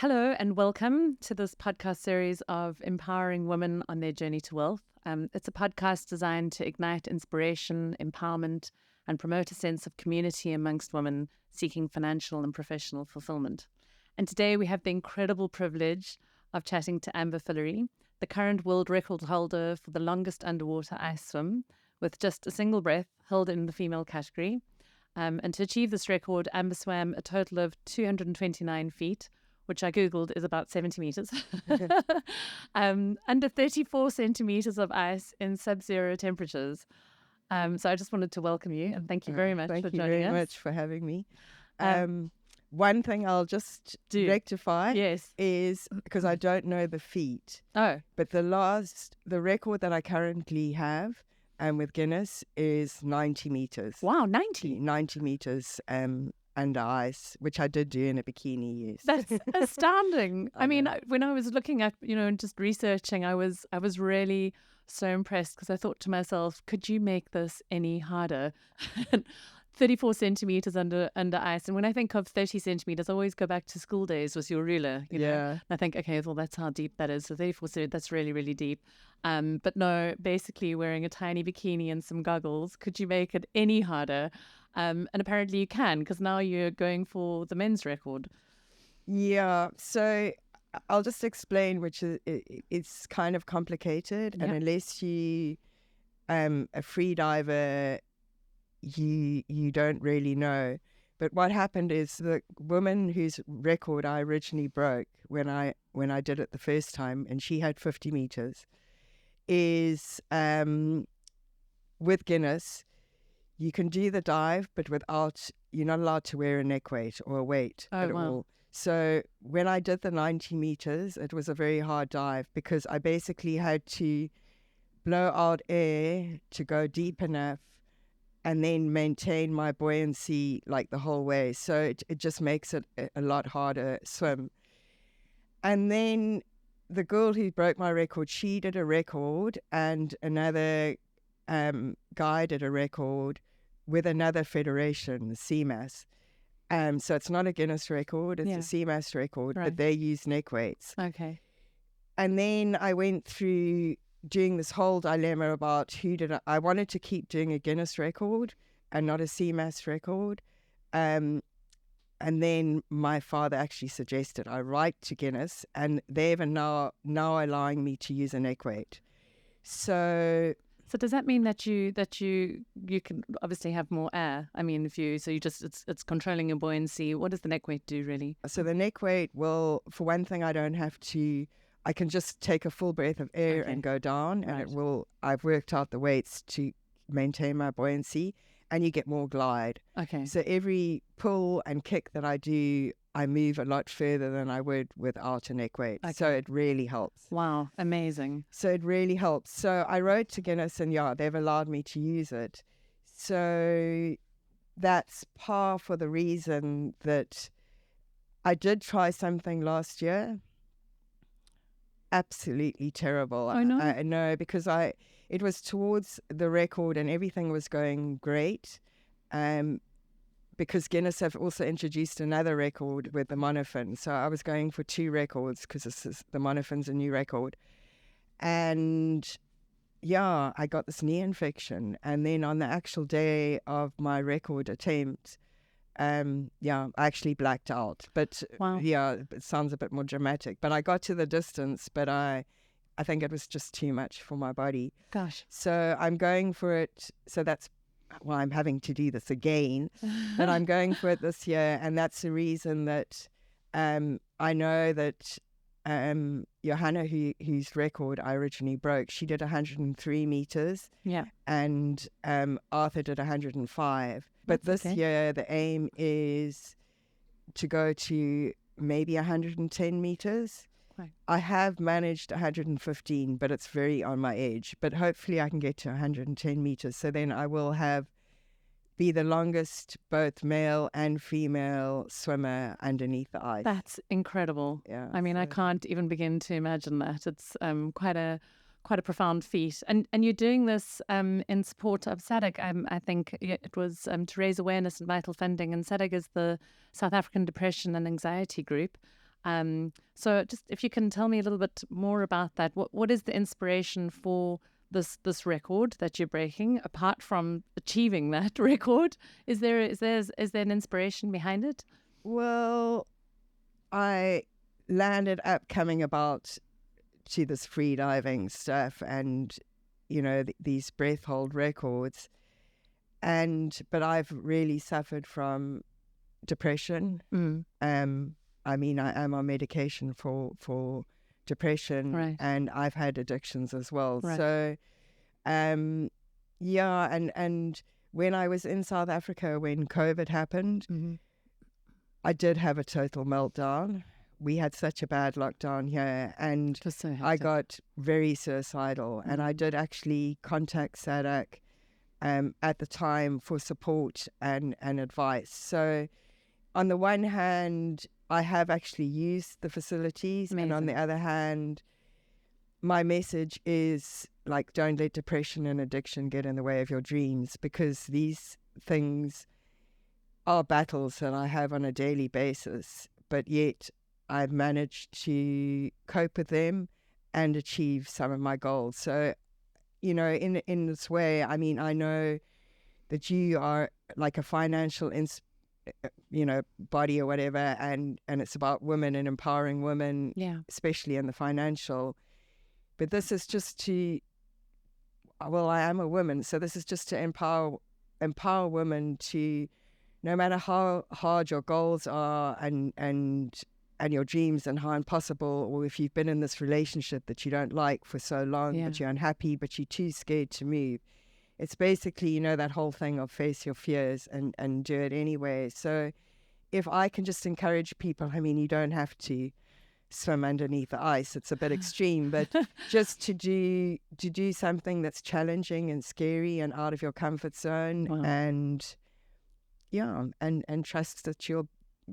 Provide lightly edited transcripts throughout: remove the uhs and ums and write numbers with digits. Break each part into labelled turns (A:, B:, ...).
A: Hello and welcome to this podcast series of empowering women on their journey to wealth. It's a podcast designed to ignite inspiration, empowerment, and promote a sense of community amongst women seeking financial and professional fulfillment. And today we have the incredible privilege of chatting to Amber Fillary, the current world record holder for the longest underwater ice swim, with just a single breath held in the female category. And to achieve this record, Amber swam a total of 229 feet, which I Googled is about 70 meters, under 34 centimeters of ice in sub-zero temperatures. So I just wanted to welcome you and thank you very much for joining us.
B: Thank you very much for having me. One thing I'll just rectify is, because I don't know the feet, but the record that I currently have with Guinness is 90 meters.
A: Wow, 90?
B: 90 meters under ice, which I did do in a bikini, yes.
A: That's astounding. I mean, when I was looking at, and just researching, I was really so impressed because I thought to myself, could you make this any harder? 34 centimeters under ice. And when I think of 30 centimeters, I always go back to school days with your ruler, know. And I think, okay, well, that's how deep that is. So 34 centimeters, that's really, really deep. But no, basically wearing a tiny bikini and some goggles, could you make it any harder? And apparently you can, because now you're going for the men's record.
B: Yeah, so I'll just explain, which is it's kind of complicated. And unless you a free diver, you don't really know. But what happened is the woman whose record I originally broke when I did it the first time, and she had 50 meters, is with Guinness, you can do the dive, but you're not allowed to wear a neck weight or a weight at all. So when I did the 90 meters, it was a very hard dive because I basically had to blow out air to go deep enough and then maintain my buoyancy like the whole way. So it just makes it a lot harder swim. And then the girl who broke my record, she did a record, and another guy did a record with another federation, the CMAS. So it's not a Guinness record, it's a CMAS record, but they use neck weights.
A: Okay. And
B: then I went through doing this whole dilemma about I wanted to keep doing a Guinness record and not a CMAS record. And then my father actually suggested I write to Guinness, and they've now allowing me to use a neck weight. So
A: does that mean that you can obviously have more air? I mean, it's controlling your buoyancy. What does the neck weight do really?
B: So the neck weight will, for one thing, I can just take a full breath of air and go down, and I've worked out the weights to maintain my buoyancy, and you get more glide.
A: Okay.
B: So every pull and kick that I do, I move a lot further than I would without a neck weight. Okay. So it really helps.
A: Wow, amazing.
B: So it really helps. So I wrote to Guinness, and they've allowed me to use it. So that's par for the reason that I did try something last year. Absolutely terrible.
A: Oh, no?
B: I know, because it was towards the record and everything was going great. Because Guinness have also introduced another record with the monofin. So I was going for 2 records because the monofin's a new record. And I got this knee infection. And then on the actual day of my record attempt, I actually blacked out. But
A: wow.
B: It sounds a bit more dramatic. But I got to the distance, but I think it was just too much for my body.
A: Gosh.
B: So I'm going for it. So that's why I'm having to do this again. But I'm going for it this year. And that's the reason that I know that Johanna, whose record I originally broke, she did 103 meters.
A: Yeah.
B: And Arthur did 105. But this year, the aim is to go to maybe 110 meters.
A: Right.
B: I have managed 115, but it's very on my edge. But hopefully I can get to 110 meters. So then I will be the longest both male and female swimmer underneath the ice.
A: That's incredible.
B: Yeah.
A: I mean, I can't even begin to imagine that. It's quite a profound feat. And you're doing this in support of SADAG. I think it was to raise awareness and vital funding. And SADAG is the South African Depression and Anxiety Group. So just if you can tell me a little bit more about that, what is the inspiration for this record that you're breaking? Apart from achieving that record, is there an inspiration behind it?
B: Well, I landed up coming about to this free diving stuff and, these breath hold records. But I've really suffered from depression. I am on medication for depression,
A: Right.
B: and I've had addictions as well.
A: Right.
B: So, and when I was in South Africa, when COVID happened, I did have a total meltdown. We had such a bad lockdown here, and I got very suicidal. And I did actually contact SADAG at the time for support and advice. So on the one hand, I have actually used the facilities.
A: Amazing.
B: And on the other hand, my message is like, don't let depression and addiction get in the way of your dreams, because these things are battles that I have on a daily basis, but yet I've managed to cope with them and achieve some of my goals. So, in this way, I know that you are like a financial body or whatever, and it's about women and empowering women, especially in the financial. But this is just to, well, I am a woman, so this is just to empower women to, no matter how hard your goals are and your dreams and how impossible, or if you've been in this relationship that you don't like for so long, but you're unhappy, but you're too scared to move. It's basically, that whole thing of face your fears and do it anyway. So if I can just encourage people, you don't have to swim underneath the ice. It's a bit extreme, but just to do something that's challenging and scary and out of your comfort zone.
A: Wow.
B: And trust that you'll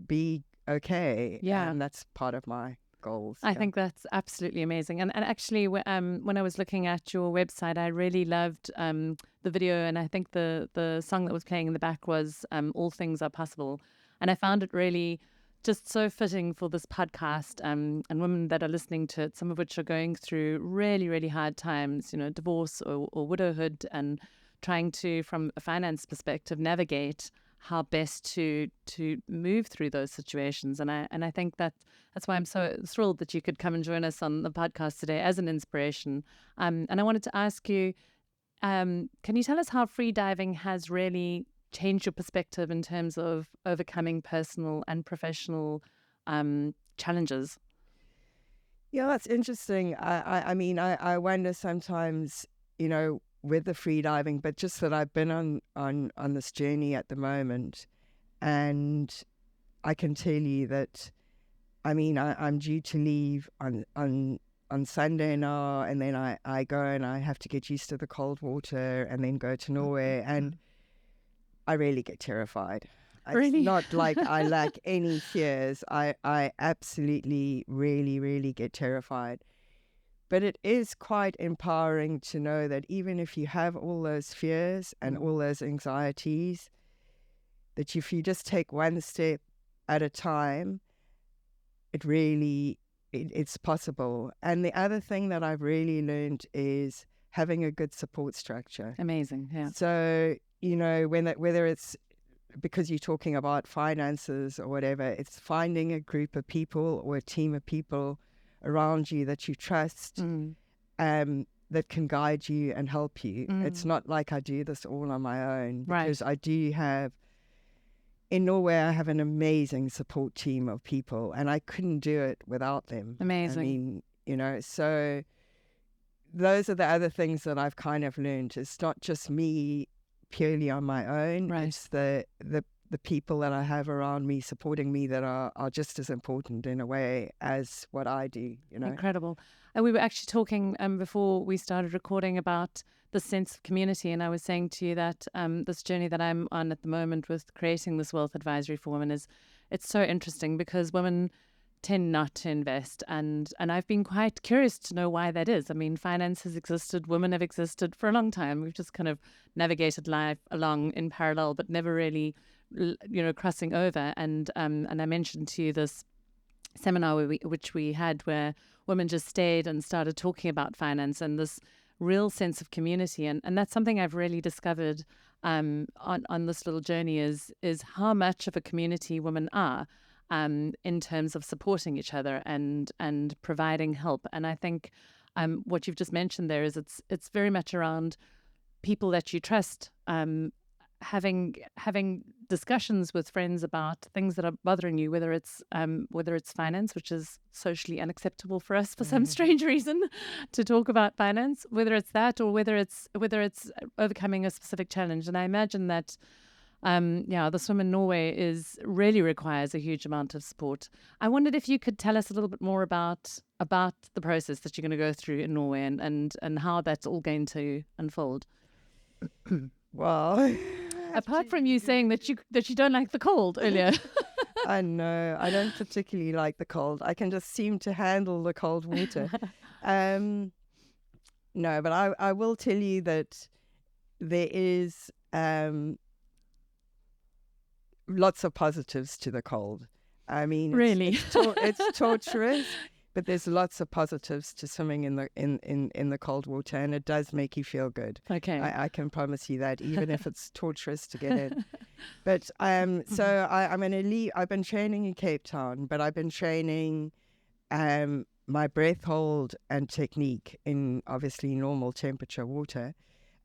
B: be okay.
A: Yeah.
B: And that's part of my goals.
A: I think that's absolutely amazing. And actually, when I was looking at your website, I really loved the video, and I think the song that was playing in the back was All Things Are Possible. And I found it really just so fitting for this podcast, and women that are listening to it, some of which are going through really, really hard times, divorce or widowhood, and trying to, from a finance perspective, navigate how best to move through those situations. And I think that's why I'm so thrilled that you could come and join us on the podcast today as an inspiration. And I wanted to ask you, can you tell us how free diving has really changed your perspective in terms of overcoming personal and professional challenges?
B: Yeah, that's interesting. I wonder sometimes, with the free diving, but just that I've been on this journey at the moment, and I can tell you that, I'm due to leave on Sunday now, and then I go and I have to get used to the cold water and then go to Norway, and I really get terrified.
A: Really?
B: It's not like I lack any fears. I absolutely really, really get terrified. But it is quite empowering to know that even if you have all those fears and all those anxieties, that if you just take one step at a time, it's possible. And the other thing that I've really learned is having a good support structure.
A: Amazing, yeah.
B: So, whether it's because you're talking about finances or whatever, it's finding a group of people or a team of people around you that you trust, that can guide you and help you. It's not like I do this all on my own, because I do have, in Norway, I have an amazing support team of people, and I couldn't do it without them.
A: Amazing.
B: So those are the other things that I've kind of learned. It's not just me purely on my own.
A: Right.
B: It's the people that I have around me supporting me that are just as important in a way as what I do,
A: Incredible. And we were actually talking before we started recording about the sense of community, and I was saying to you that this journey that I'm on at the moment with creating this wealth advisory for women it's so interesting, because women tend not to invest, and I've been quite curious to know why that is. Finance has existed, women have existed for a long time. We've just kind of navigated life along in parallel, but never really crossing over. And I mentioned to you this seminar which we had, where women just stayed and started talking about finance and this real sense of community. And that's something I've really discovered on this little journey is how much of a community women are in terms of supporting each other and providing help. And I think what you've just mentioned there is it's very much around people that you trust, having discussions with friends about things that are bothering you, whether it's finance, which is socially unacceptable for us for some strange reason to talk about finance, whether it's that or whether it's overcoming a specific challenge. And I imagine that the swim in Norway really requires a huge amount of support. I wondered if you could tell us a little bit more about the process that you're going to go through in Norway and how that's all going to unfold.
B: Well,
A: apart from you saying that you don't like the cold earlier.
B: I know, I don't particularly like the cold. I can just seem to handle the cold water. No, but I will tell you that there is lots of positives to the cold. I mean,
A: really,
B: it's torturous, but there's lots of positives to swimming in the cold water, and it does make you feel good.
A: Okay,
B: I can promise you that, even if it's torturous to get in. But so I'm going to leave. I've been training in Cape Town, but I've been training my breath hold and technique in obviously normal temperature water,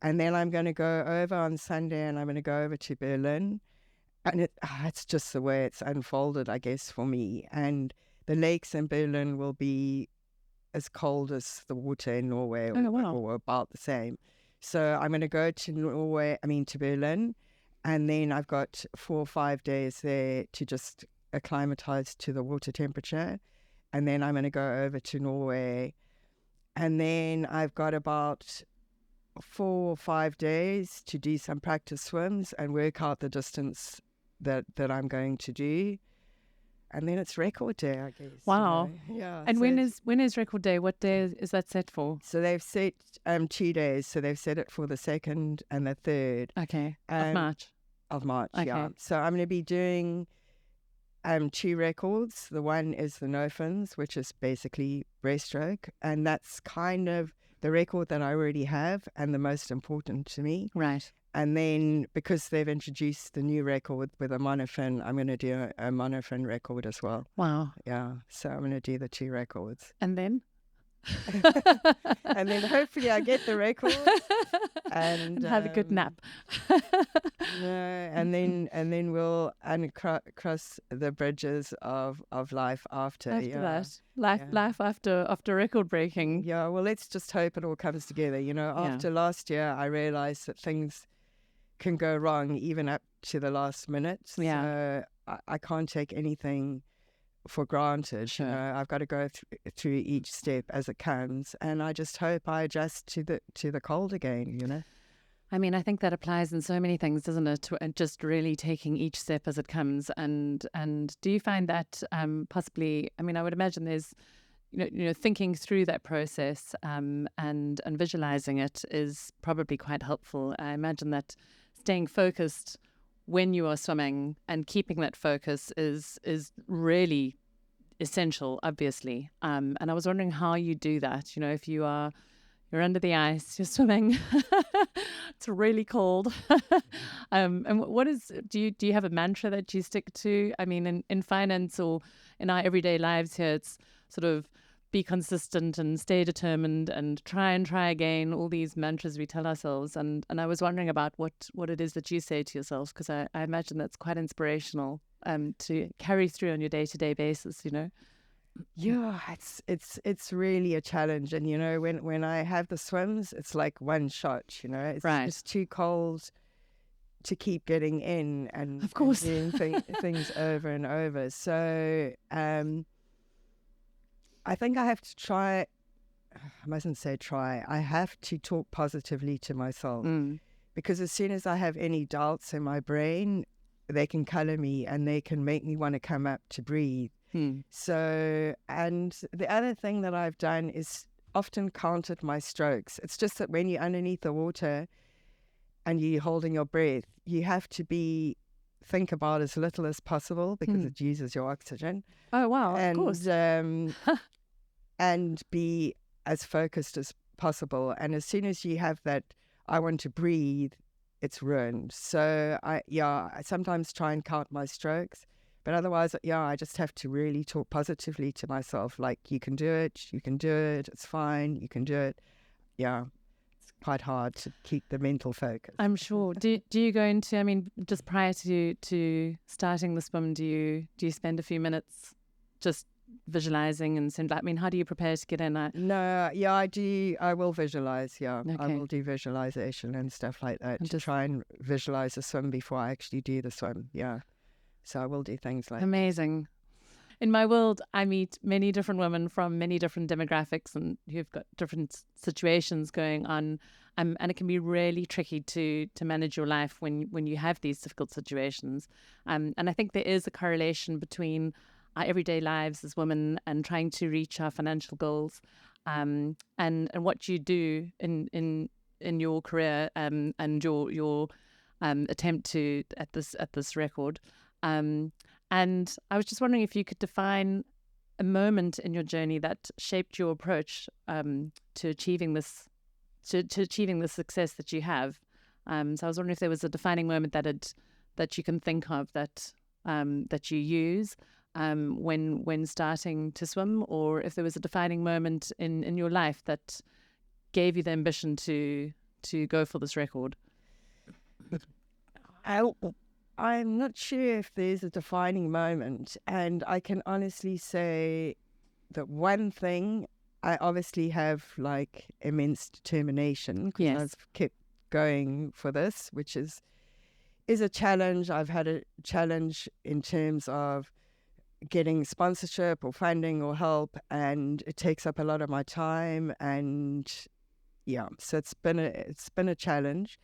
B: and then I'm going to go over on Sunday, and I'm going to go over to Berlin. And it's just the way it's unfolded, I guess, for me. And the lakes in Berlin will be as cold as the water in Norway, or about the same. So I'm going to go to Berlin, and then I've got 4 or 5 days there to just acclimatize to the water temperature. And then I'm going to go over to Norway. And then I've got about 4 or 5 days to do some practice swims and work out the distance that I'm going to do, and then it's record day, I guess.
A: Wow.
B: Yeah.
A: And so when is record day? What day is that set for?
B: So they've set 2 days. So they've set it for the 2nd and the 3rd.
A: Okay. Of March.
B: Of March.
A: Okay.
B: Yeah. So I'm going to be doing 2 records. The one is the no fins, which is basically breaststroke, and that's kind of the record that I already have and the most important to me.
A: Right.
B: And then because they've introduced the new record with a monofin, I'm going to do a monofin record as well.
A: Wow.
B: Yeah. So I'm going to do the 2 records.
A: And then?
B: And then hopefully I get the record and
A: have a good nap.
B: and then we'll cross the bridges of life after
A: that. Life after record breaking.
B: Yeah, well, let's just hope it all comes together. After last year, I realized that things can go wrong even up to the last minute.
A: Yeah.
B: So I can't take anything for granted.
A: Sure.
B: I've got to go through each step as it comes, and I just hope I adjust to the cold again.
A: I mean, I think that applies in so many things, doesn't it? To just really taking each step as it comes. And do you find that possibly? I mean, I would imagine there's, thinking through that process and visualizing it is probably quite helpful. I imagine that staying focused when you are swimming and keeping that focus is really essential, obviously. And I was wondering how you do that. If you're under the ice, you're swimming, it's really cold. And do you have a mantra that you stick to? I mean, in finance or in our everyday lives here, it's sort of be consistent and stay determined and try again, all these mantras we tell ourselves. And I was wondering about what it is that you say to yourself, because I imagine that's quite inspirational to carry through on your day-to-day basis,
B: Yeah, it's really a challenge. And, when I have the swims, it's like one shot, it's
A: right.
B: It's too cold to keep getting in and,
A: of course,
B: and doing things over and over. So I think I have to try. I mustn't say try. I have to talk positively to myself, because as soon as I have any doubts in my brain, they can color me and they can make me want to come up to breathe. So, and the other thing that I've done is often counted my strokes. It's just that when you're underneath the water and you're holding your breath, you have to be think about as little as possible because it uses your oxygen.
A: Oh, wow,
B: and,
A: of course.
B: And be as focused as possible. And as soon as you have that, I want to breathe, it's ruined. So I sometimes try and count my strokes, but otherwise, I just have to really talk positively to myself. Like, you can do it, it's fine, you can do it. Yeah, it's quite hard to keep the mental focus.
A: I'm sure. Do you go into, I mean, just prior to starting the swim, do you spend a few minutes just visualizing and I mean, how do you prepare to get in?
B: No, I do. I will visualize. Yeah, I
A: Okay.
B: will do visualization and stuff like that
A: And
B: to try and visualize the swim before I actually do the swim. Yeah, so I will do things like
A: amazing. In my world, I meet many different women from many different demographics and who've got different situations going on. And it can be really tricky to manage your life when you have these difficult situations. And I think there is a correlation between our everyday lives as women and trying to reach our financial goals, and what you do in your career, and your attempt to at this record. And I was just wondering if you could define a moment in your journey that shaped your approach to achieving this, to achieving the success that you have. So I was wondering if there was a defining moment that you can think of that you use when starting to swim, or if there was a defining moment in your life that gave you the ambition to go for this record.
B: I'm not sure if there's a defining moment, and I can honestly say that one thing, I obviously have like immense determination because
A: Yes.
B: I've kept going for this, which is a challenge. I've had a challenge in terms of getting sponsorship or funding or help, and it takes up a lot of my time, and so it's been a challenge.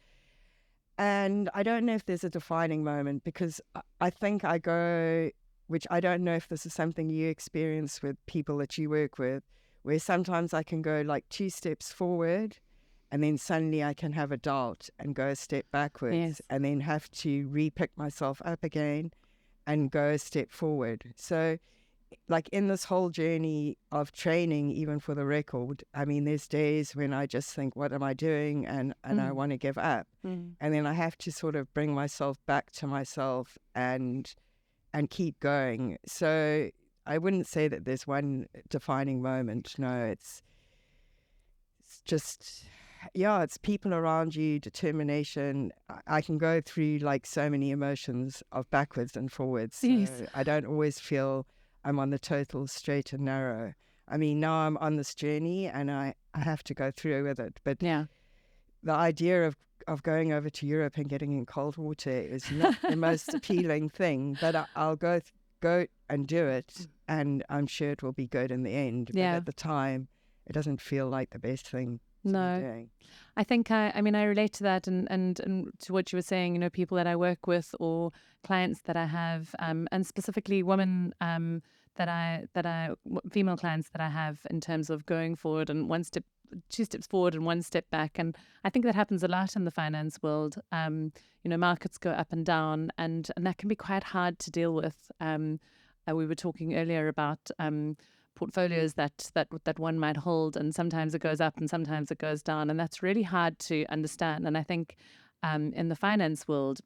B: And I don't know if there's a defining moment, because I think I go, which I don't know if this is something you experience with people that you work with, where sometimes I can go like 2 steps forward and then suddenly I can have a doubt and go a step backwards.
A: Yes.
B: And then have to re-pick myself up again and go a step forward. So like in this whole journey of training, even for the record, I mean, there's days when I just think, what am I doing? And I want to give up. And then I have to sort of bring myself back to myself and keep going. So I wouldn't say that there's one defining moment. No, it's just, it's people around you, determination. I can go through like so many emotions of backwards and forwards. So
A: Yes.
B: I don't always feel I'm on the total straight and narrow. I mean, now I'm on this journey and I have to go through with it. But
A: Yeah.
B: the idea of going over to Europe and getting in cold water is not the most appealing thing. But I'll go and do it, and I'm sure it will be good in the end. But at the time, it doesn't feel like the best thing to be doing.
A: I think I mean I relate to that and to what you were saying. You know, people that I work with or clients that I have, and specifically women female clients that I have, in terms of going forward and 2 steps forward and 1 step back. And I think that happens a lot in the finance world. You know, markets go up and down, and that can be quite hard to deal with. We were talking earlier about portfolios that one might hold, and sometimes it goes up and sometimes it goes down, and that's really hard to understand. And I think in the finance world,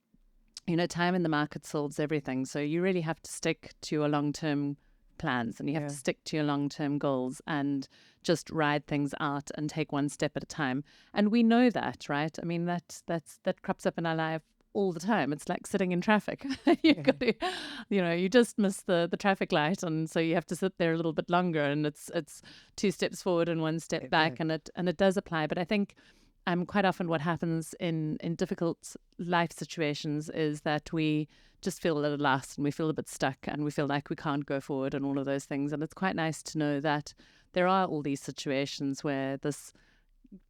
A: you know, time in the market solves everything. So you really have to stick to your long-term plans, and you have to stick to your long-term goals and just ride things out and take 1 step at a time. And we know that, right? I mean, that crops up in our life all the time. It's like sitting in traffic. You've got to, you know, you just miss the traffic light, and so you have to sit there a little bit longer, and it's 2 steps forward and 1 step back, and it does apply. But I think quite often what happens in difficult life situations is that we just feel at a loss, and we feel a bit stuck, and we feel like we can't go forward and all of those things. And it's quite nice to know that there are all these situations where this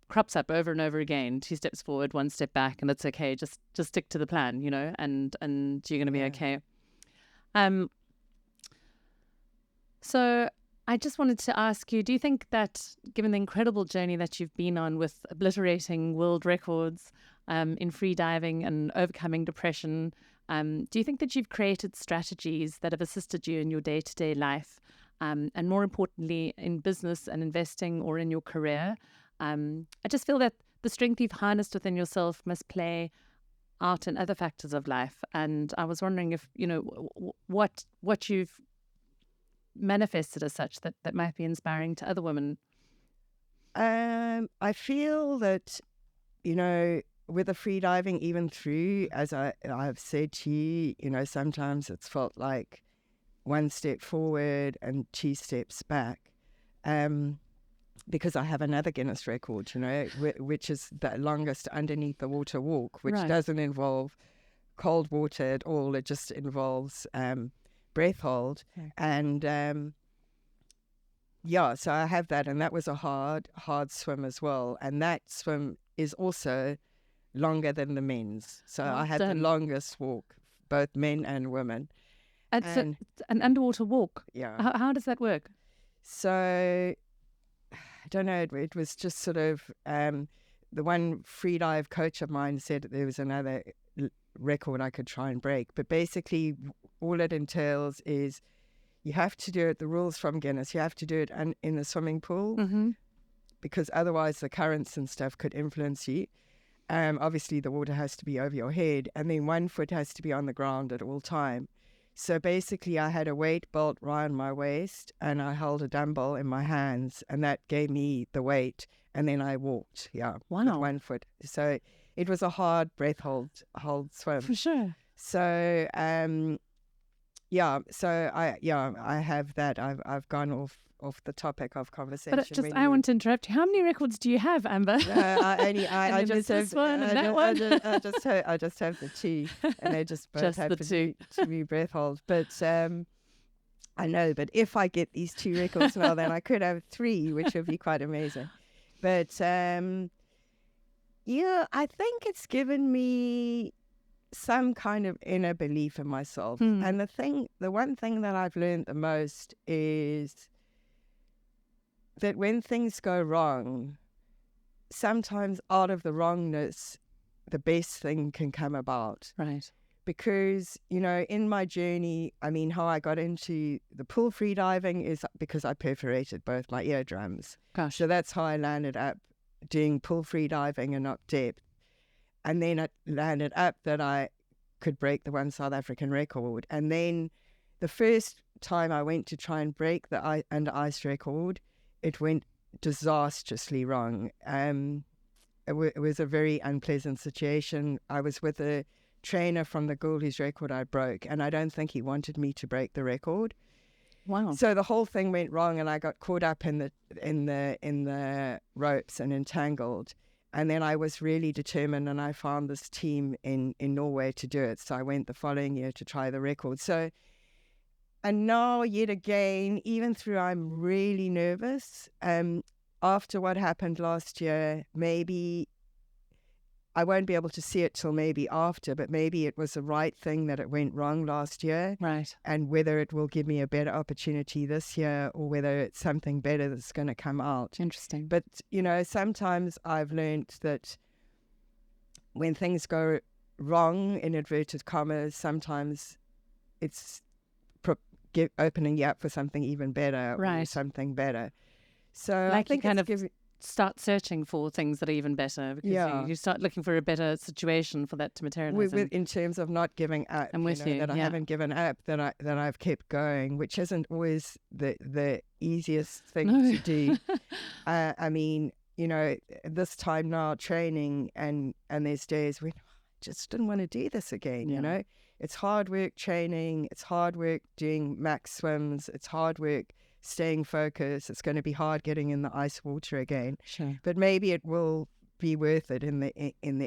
A: crops up over and over again, 2 steps forward, 1 step back, and it's okay. Just stick to the plan, you know, and you're going to be okay. So I just wanted to ask you, do you think that, given the incredible journey that you've been on with obliterating world records in free diving and overcoming depression, Do you think that you've created strategies that have assisted you in your day-to-day life, and more importantly, in business and investing or in your career? I just feel that the strength you've harnessed within yourself must play out in other factors of life. And I was wondering if, what you've manifested as such that might be inspiring to other women.
B: I feel that, with the free diving, even through, as I've said to you, sometimes it's felt like one step forward and two steps back. Because I have another Guinness record, which is the longest underneath the water walk, which doesn't involve cold water at all. It just involves breath hold. Okay. And so I have that, and that was a hard swim as well. And that swim is also longer than the men's. So I had the longest walk, both men and women.
A: And an underwater walk?
B: Yeah.
A: How does that work?
B: So I don't know, it was just sort of, the one free dive coach of mine said that there was another record I could try and break. But basically, all it entails is you have to do it, the rules from Guinness, you have to do it in the swimming pool, because otherwise the currents and stuff could influence you. Obviously, the water has to be over your head, and then 1 foot has to be on the ground at all time. So basically, I had a weight belt around my waist, and I held a dumbbell in my hands, and that gave me the weight. And then I walked, with 1 foot. So it was a hard breath hold swim.
A: For sure.
B: So I have that. I've gone off the topic of conversation.
A: But I want to interrupt you. How many records do you have, Amber?
B: I just have
A: one and that one.
B: I just have the two, and they just both have
A: the
B: to be breath hold. But I know. But if I get these 2 records, well, then I could have 3, which would be quite amazing. But I think it's given me some kind of inner belief in myself. And the one thing that I've learned the most is that when things go wrong, sometimes out of the wrongness, the best thing can come about.
A: Right.
B: Because, in my journey, how I got into the pool free diving is because I perforated both my eardrums.
A: Gosh.
B: So that's how I landed up doing pool free diving and up depth. And then it landed up that I could break the one South African record. And then the first time I went to try and break the under ice record, it went disastrously wrong. It was a very unpleasant situation. I was with a trainer from the girl whose record I broke, and I don't think he wanted me to break the record.
A: Wow.
B: So the whole thing went wrong, and I got caught up in the ropes and entangled. And then I was really determined, and I found this team in Norway to do it. So I went the following year to try the record. So, and now yet again, even through I'm really nervous. After what happened last year, maybe I won't be able to see it till maybe after, but maybe it was the right thing that it went wrong last year.
A: Right.
B: And whether it will give me a better opportunity this year or whether it's something better that's going to come out.
A: Interesting.
B: But, sometimes I've learned that when things go wrong, in inverted commas, sometimes it's opening you up for something even better, or something better. So
A: like
B: I think
A: you kind of start searching for things that are even better, because you start looking for a better situation for that to materialize.
B: In terms of not giving up,
A: I'm with you.
B: That I haven't given up, that I've kept going, which isn't always the easiest thing to do. This time now training, and there's days when I just didn't want to do this again. It's hard work training, it's hard work doing max swims, it's hard work staying focused. It's going to be hard getting in the ice water again.
A: Sure.
B: But maybe it will be worth it in the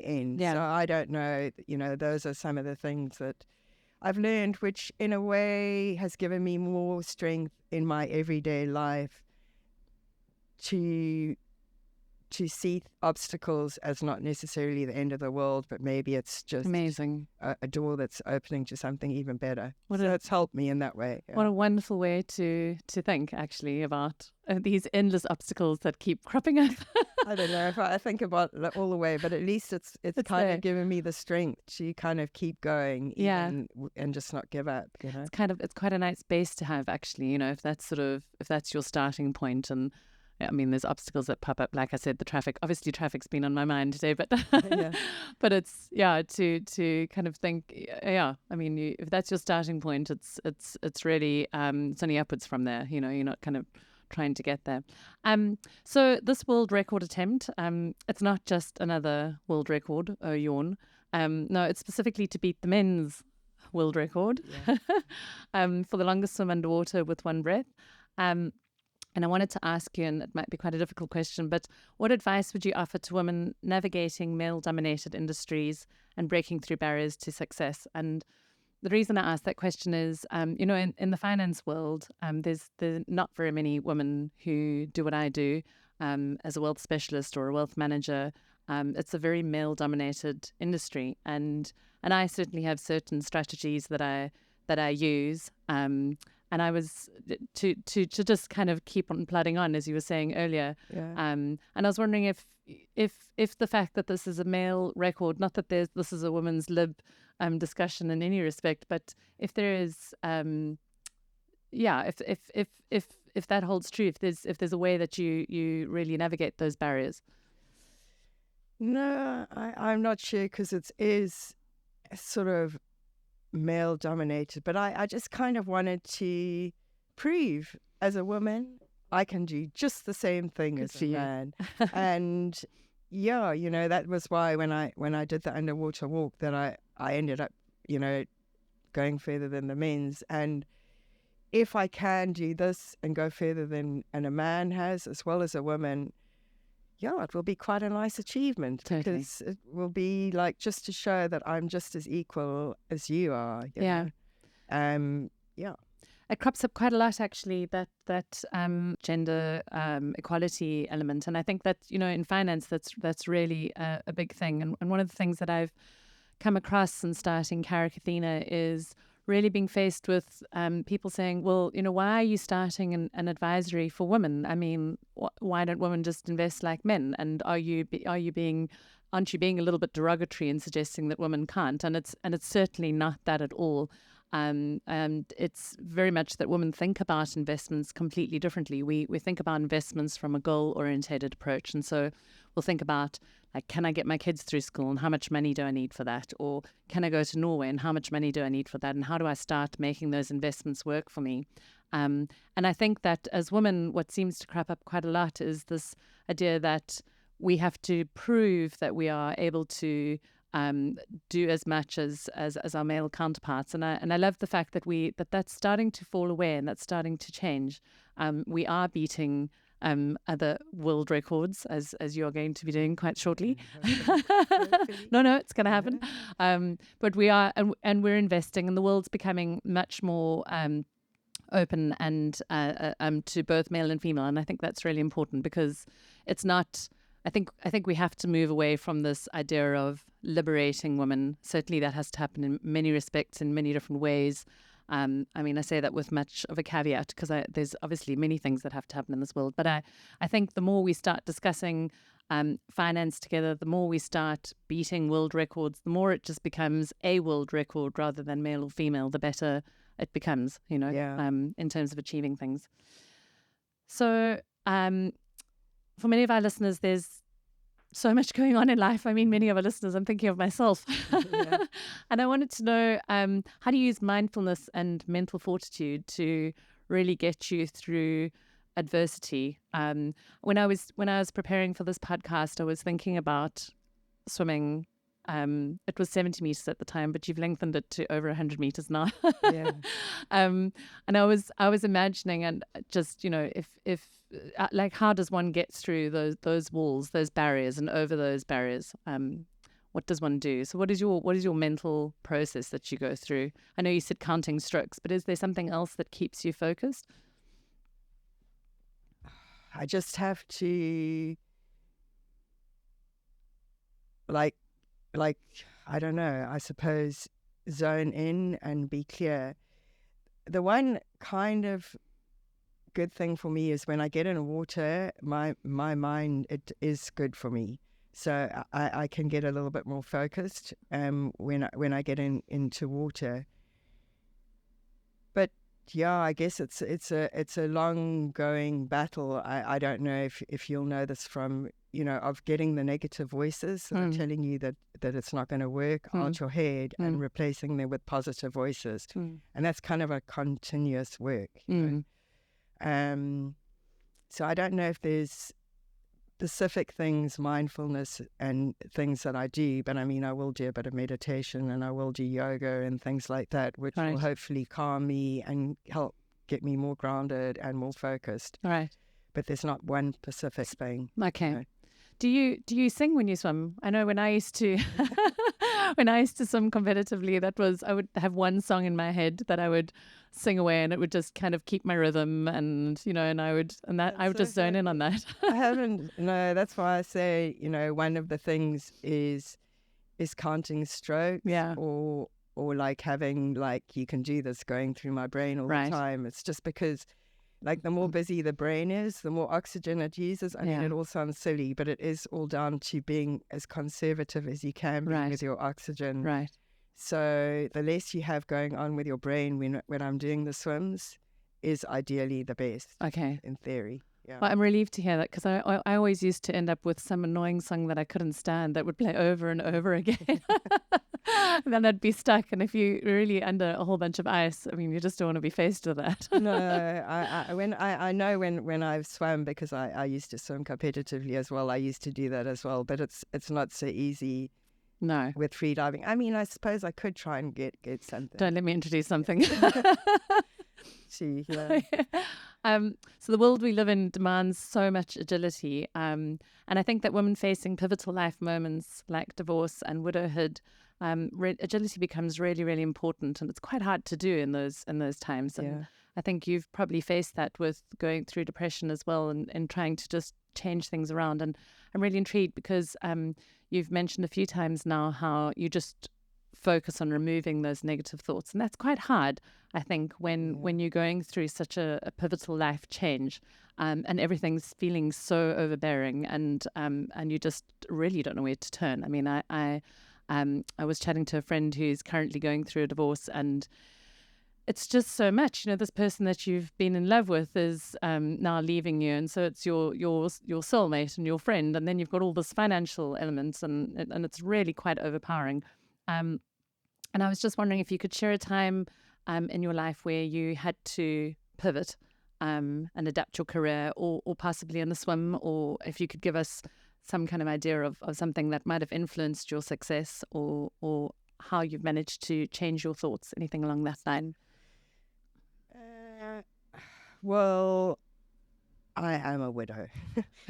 B: end.
A: Yeah.
B: So I don't know. Those are some of the things that I've learned, which in a way has given me more strength in my everyday life to to see obstacles as not necessarily the end of the world, but maybe it's just
A: Amazing.
B: a door that's opening to something even better.
A: So
B: it's helped me in that way. Yeah.
A: What a wonderful way to think, actually, about these endless obstacles that keep cropping up.
B: I don't know if I think about it all the way, but at least it's kind
A: there.
B: of given me the strength to kind of keep going, and just not give up. You know,
A: it's quite a nice base to have, actually. You know, if that's your starting point. And I mean, there's obstacles that pop up. Like I said, the traffic. Obviously, traffic's been on my mind today, but but it's to kind of think. Yeah, I mean, if that's your starting point, it's really it's only upwards from there. You know, you're not kind of trying to get there. So this world record attempt, it's not just another world record. Oh, yawn. No, it's specifically to beat the men's world record for the longest swim underwater with one breath. And I wanted to ask you, and it might be quite a difficult question, but what advice would you offer to women navigating male-dominated industries and breaking through barriers to success? And the reason I asked that question is, you know, in the finance world, there's not very many women who do what I do as a wealth specialist or a wealth manager. It's a very male-dominated industry, and I certainly have certain strategies that I use. And I was to just kind of keep on plodding on, as you were saying earlier.
B: Yeah.
A: And I was wondering if the fact that this is a male record, not that this is a woman's lib discussion in any respect, but if there is, if that holds true, if there's a way that you really navigate those barriers.
B: No, I'm not sure, because it is sort of male dominated, but I just kind of wanted to prove as a woman I can do just the same thing as a man. And yeah, you know, that was why when I did the underwater walk that I ended up, you know, going further than the men's. And if I can do this and go further than a man has, as well as a woman, yeah, it will be quite a nice achievement.
A: Totally.
B: Because it will be like just to show that I'm just as equal as you are. You know? Yeah.
A: It crops up quite a lot, actually, that gender equality element, and I think that, you know, in finance that's really a big thing. And one of the things that I've come across since starting Carrick Athena is really being faced with people saying, well, you know, why are you starting an advisory for women? I mean, why don't women just invest like men? And aren't you being a little bit derogatory in suggesting that women can't? And it's certainly not that at all. And it's very much that women think about investments completely differently. We think about investments from a goal-orientated approach. And so we'll think about, like, can I get my kids through school and how much money do I need for that? Or can I go to Norway and how much money do I need for that? And how do I start making those investments work for me? And I think that as women, what seems to crop up quite a lot is this idea that we have to prove that we are able to do as much as our male counterparts, and I love the fact that that's starting to fall away and that's starting to change. We are beating other world records, as you're going to be doing quite shortly. No, it's going to happen. But we are, and we're investing, and the world's becoming much more open and to both male and female, and I think that's really important, because it's not. I think we have to move away from this idea of liberating women. Certainly that has to happen in many respects, in many different ways. I mean, I say that with much of a caveat, because there's obviously many things that have to happen in this world. But I think the more we start discussing finance together, the more we start beating world records, the more it just becomes a world record rather than male or female, the better it becomes, you know, in terms of achieving things. So for many of our listeners, there's so much going on in life. I mean, many of our listeners, I'm thinking of myself. And I wanted to know, how do you use mindfulness and mental fortitude to really get you through adversity? When I was preparing for this podcast, I was thinking about swimming. It was 70 meters at the time, but you've lengthened it to over 100 meters now. And I was imagining, and just, you know, if like, how does one get through those walls, those barriers, and over those barriers? What does one do? So what is your mental process that you go through? I know you said counting strokes, but is there something else that keeps you focused?
B: I just have to like I don't know, I suppose zone in and be clear. The one kind of good thing for me is when I get in water, my mind, it is good for me. So I can get a little bit more focused when I get into water. But yeah, I guess it's a long going battle. I don't know if you'll know this from, of getting the negative voices that are telling you that it's not going to work out your head and replacing them with positive voices. And that's kind of a continuous work. You know? So I don't know if there's specific things, mindfulness and things that I do, but I mean, I will do a bit of meditation and I will do yoga and things like that, which will hopefully calm me and help get me more grounded and more focused.
A: Right.
B: But there's not one specific thing.
A: Okay.
B: You know.
A: Do you sing when you swim? I know when I used to swim competitively, I would have one song in my head that I would sing away, and it would just kind of keep my rhythm, and I would just zone in on that.
B: I haven't. No, that's why I say one of the things is counting strokes.
A: Yeah.
B: Or like having you can do this going through my brain all the time. It's just because. The more busy the brain is, the more oxygen it uses. I mean, it all sounds silly, but it is all down to being as conservative as you can be with your oxygen.
A: Right.
B: So the less you have going on with your brain when I'm doing the swims is ideally the best.
A: Okay.
B: In theory. Yeah.
A: Well, I'm relieved to hear that, because I always used to end up with some annoying song that I couldn't stand that would play over and over again. And then I'd be stuck. And if you're really under a whole bunch of ice, I mean, you just don't want to be faced with that.
B: No, I know when I've swum, because I used to swim competitively as well. I used to do that as well, but it's not so easy.
A: No.
B: With free diving. I mean, I suppose I could try and get something.
A: Don't let me introduce something.
B: See, yeah.
A: So the world we live in demands so much agility. And I think that women facing pivotal life moments like divorce and widowhood, agility becomes really, really important, and it's quite hard to do in those times. And I think you've probably faced that with going through depression as well, and trying to just change things around. And I'm really intrigued because you've mentioned a few times now how you just focus on removing those negative thoughts, and that's quite hard, I think, when you're going through such a pivotal life change, and everything's feeling so overbearing, and you just really don't know where to turn. I mean, I was chatting to a friend who's currently going through a divorce, and it's just so much. This person that you've been in love with is now leaving you, and so it's your soulmate and your friend, and then you've got all this financial elements, and it's really quite overpowering. And I was just wondering if you could share a time in your life where you had to pivot and adapt your career, or possibly in the swim, or if you could give us some kind of idea of something that might have influenced your success, or how you've managed to change your thoughts, anything along that line.
B: Well, I am a widow.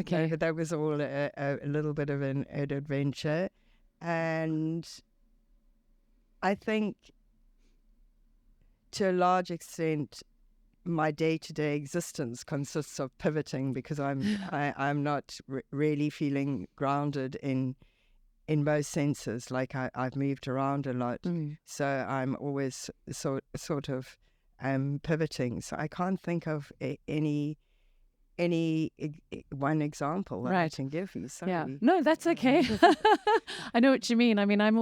A: Okay.
B: But that was all a little bit of an adventure. And I think to a large extent, my day-to-day existence consists of pivoting, because I'm not really feeling grounded in most senses. Like I've moved around a lot, so I'm always sort of pivoting. So I can't think of any one example that I can give you. Sorry.
A: Yeah, no, that's okay. I know what you mean. I mean, I'm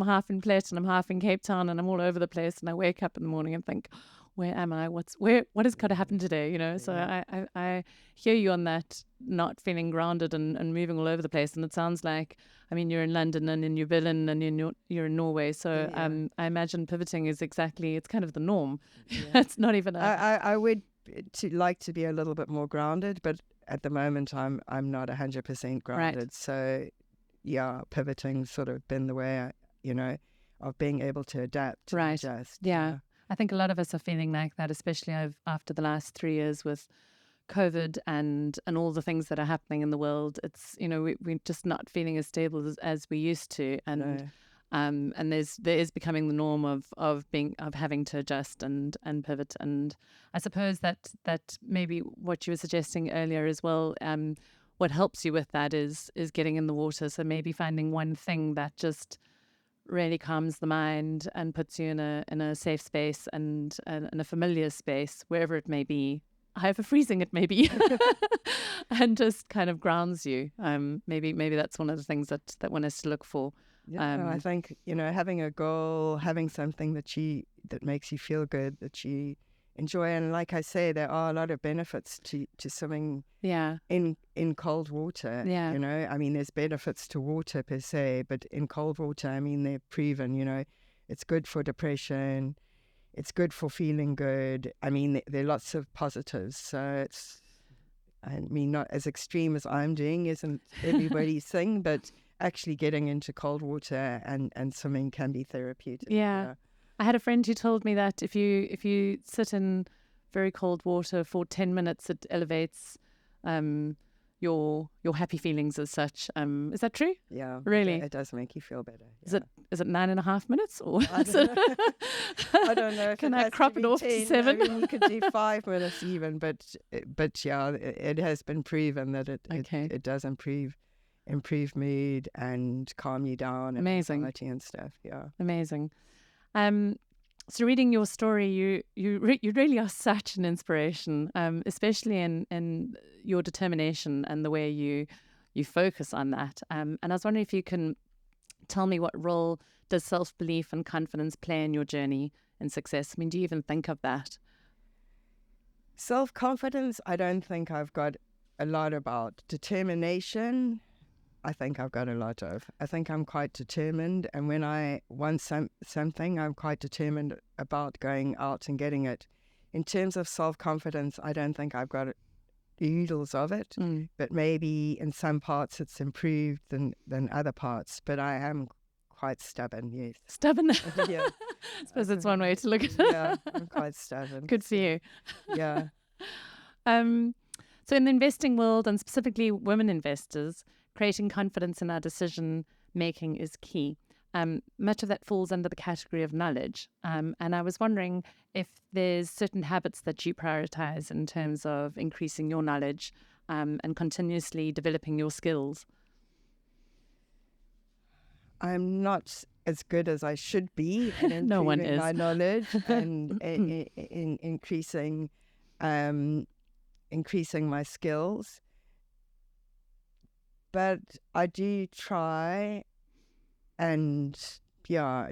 A: half in Plett and I'm half in Cape Town, and I'm all over the place, and I wake up in the morning and think, where am I? What has got to happen today? So I hear you on that, not feeling grounded and moving all over the place. And it sounds like, I mean, you're in London and in New Zealand and you're in Norway. So I imagine pivoting is it's kind of the norm. Yeah. It's not even
B: I would like to be a little bit more grounded, but at the moment I'm not 100% grounded. Right. So yeah, pivoting's sort of been the way of being able to adapt.
A: Right.
B: Adjust.
A: Yeah. I think a lot of us are feeling like that, especially after the last 3 years with COVID and all the things that are happening in the world. It's, we're just not feeling as stable as we used to. And and there is becoming the norm of having to adjust and pivot. And I suppose that maybe what you were suggesting earlier as well, what helps you with that is getting in the water. So maybe finding one thing that just really calms the mind and puts you in a safe space and in a familiar space, wherever it may be, however freezing it may be, and just kind of grounds you. Maybe that's one of the things that one has to look for.
B: Yeah, I think, having a goal, having something that makes you feel good, that you enjoy. And like I say, there are a lot of benefits to swimming in cold water.
A: Yeah.
B: I mean, there's benefits to water per se, but in cold water, I mean, they're proven, it's good for depression. It's good for feeling good. I mean, there are lots of positives. So not as extreme as I'm doing isn't everybody's thing, but actually getting into cold water and swimming can be therapeutic.
A: Yeah. I had a friend who told me that if you sit in very cold water for 10 minutes, it elevates your happy feelings as such. Is that true?
B: Yeah.
A: Really?
B: It does make you feel better. Yeah.
A: Is it 9.5 minutes or
B: I don't know.
A: Can I crop it off to 7?
B: I mean, you could do 5 minutes even, but yeah, it has been proven that it does improve mood and calm you down. And anxiety and stuff. Yeah.
A: Amazing. So reading your story, you really are such an inspiration, especially in your determination and the way you focus on that. And I was wondering if you can tell me what role does self-belief and confidence play in your journey and success? I mean, do you even think of that?
B: Self-confidence, I don't think I've got a lot about. Determination, I think I've got a lot of. I think I'm quite determined, and when I want something, I'm quite determined about going out and getting it. In terms of self-confidence, I don't think I've got oodles of it, but maybe in some parts it's improved than other parts. But I am quite stubborn, yes.
A: Stubborn?
B: Yeah.
A: I suppose that's one way to look at it.
B: Yeah, I'm quite stubborn.
A: Good for you.
B: Yeah.
A: So in the investing world, and specifically women investors, creating confidence in our decision making is key. Much of that falls under the category of knowledge. And I was wondering if there's certain habits that you prioritize in terms of increasing your knowledge and continuously developing your skills.
B: I'm not as good as I should be in
A: No one
B: improving
A: is.
B: my knowledge and in increasing my skills. But I do try and,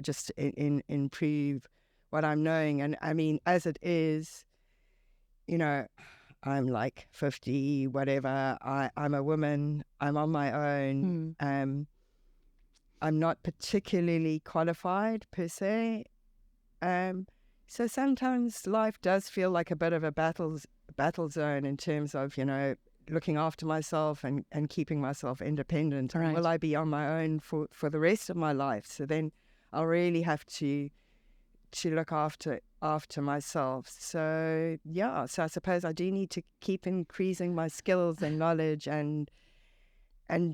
B: just improve what I'm knowing. And I mean, as it is, I'm like 50, whatever. I'm a woman. I'm on my own. I'm not particularly qualified per se. So sometimes life does feel like a bit of a battle zone in terms of, looking after myself and keeping myself independent.
A: Right.
B: Will I be on my own for the rest of my life? So then I'll really have to look after myself. So so I suppose I do need to keep increasing my skills and knowledge and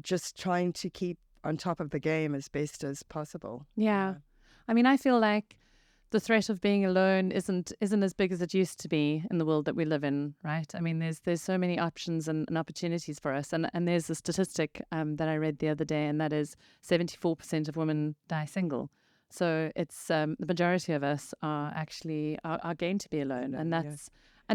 B: just trying to keep on top of the game as best as possible.
A: Yeah. I mean, I feel like the threat of being alone isn't as big as it used to be in the world that we live in, right? I mean, there's so many options and opportunities for us. And there's a statistic that I read the other day, and that is 74% of women die single. So it's the majority of us are actually are going to be alone, and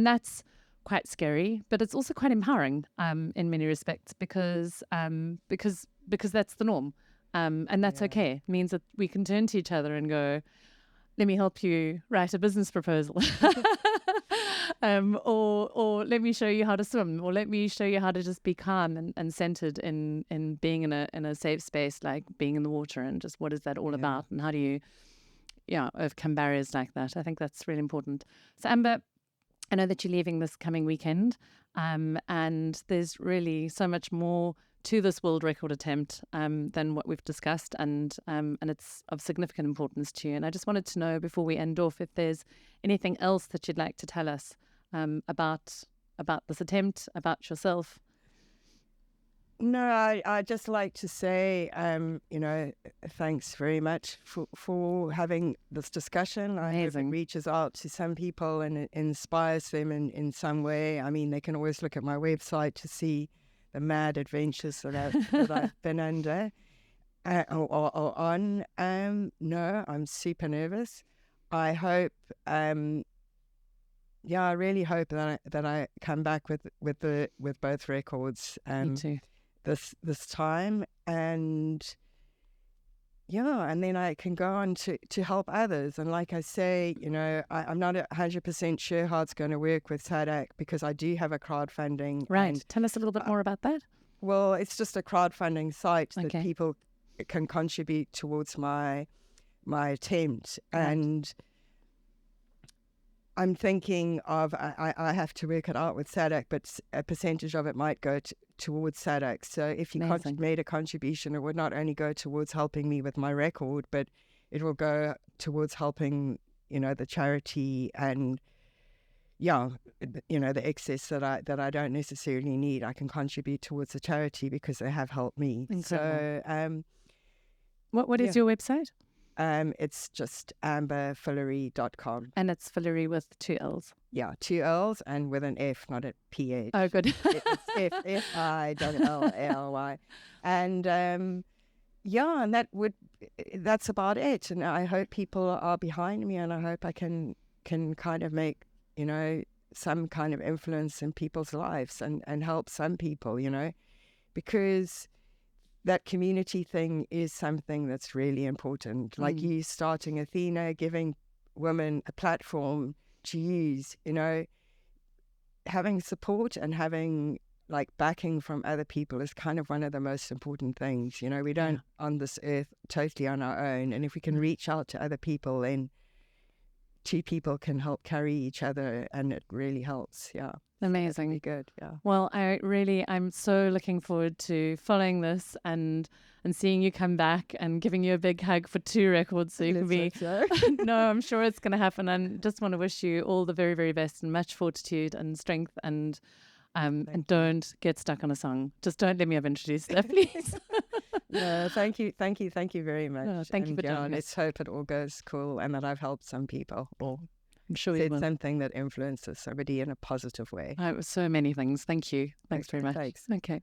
A: that's quite scary, but it's also quite empowering in many respects because that's the norm, and that's okay. It means that we can turn to each other and go, let me help you write a business proposal. Or let me show you how to swim, or let me show you how to just be calm and centered in being in a safe space, like being in the water, and just what is that all about, and how do you overcome barriers like that. I think that's really important. So Amber, I know that you're leaving this coming weekend, and there's really so much more to this world record attempt than what we've discussed, and it's of significant importance to you. And I just wanted to know, before we end off, if there's anything else that you'd like to tell us about this attempt, about yourself.
B: No, I just like to say, thanks very much for having this discussion. I hope it reaches out to some people and it inspires them in some way. I mean, they can always look at my website to see the mad adventures that I've been under or on. No, I'm super nervous. I hope, I really hope that I come back with both records
A: Me too.
B: this time, and and then I can go on to help others. And like I say, I'm not 100% sure how it's going to work with SADAG, because I do have a crowdfunding.
A: Right.
B: And,
A: tell us a little bit more about that.
B: well, it's just a crowdfunding site that
A: Okay.
B: people can contribute towards my attempt.
A: Right.
B: And I'm thinking of, I have to work it out with SADAG, but a percentage of it might go towards SADAG. So if you
A: Amazing.
B: made a contribution, it would not only go towards helping me with my record, but it will go towards helping, the charity and, the excess that I don't necessarily need. I can contribute towards the charity because they have helped me.
A: Incredible.
B: So,
A: What is your website?
B: it's just amberfillary.com.
A: And it's Fillary with 2 L's.
B: Yeah, 2 L's and with an F, not a PH.
A: Oh, good.
B: It's F-I-L-L-Y. And and that's about it. And I hope people are behind me, and I hope I can kind of make, some kind of influence in people's lives and help some people, because that community thing is something that's really important. Like you starting Athena, giving women a platform to use, having support and having backing from other people is kind of one of the most important things. We don't on this earth totally on our own. And if we can reach out to other people, then 2 people can help carry each other, and it really helps. Yeah.
A: Amazing.
B: Really good. Yeah.
A: Well, I'm so looking forward to following this and seeing you come back and giving you a big hug for 2 records, so you can be. No, I'm sure it's going to happen. And just want to wish you all the very, very best and much fortitude and strength. And don't get stuck on a song. Just don't let me have introduced that, please.
B: No, thank you very much.
A: No, thank you for joining us.
B: Let's hope it all goes cool and that I've helped some people, or
A: I'm sure you will.
B: Something that influences somebody in a positive way.
A: So many things. Thank you. Thanks very much.
B: Thanks.
A: Okay.